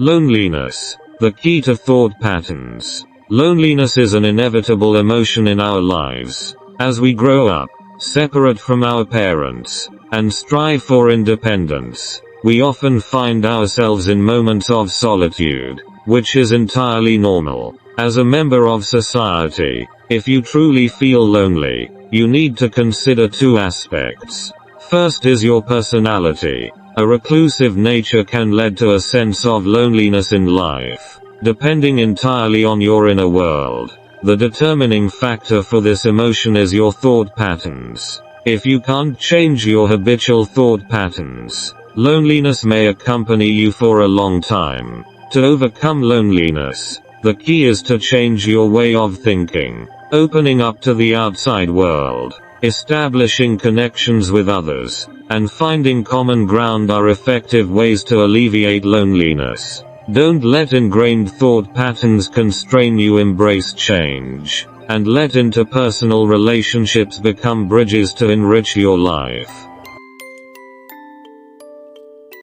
Loneliness, the key to thought patterns. Loneliness is an inevitable emotion in our lives. As we grow up, separate from our parents, and strive for independence, we often find ourselves in moments of solitude, which is entirely normal. As a member of society, if you truly feel lonely, you need to consider two aspects. First is your personality. A reclusive nature can lead to a sense of loneliness in life, depending entirely on your inner world. The determining factor for this emotion is your thought patterns. If you can't change your habitual thought patterns, loneliness may accompany you for a long time. To overcome loneliness, the key is to change your way of thinking, opening up to the outside world, establishing connections with others, and finding common ground are effective ways to alleviate loneliness. Don't let ingrained thought patterns constrain you. Embrace change, and let interpersonal relationships become bridges to enrich your life.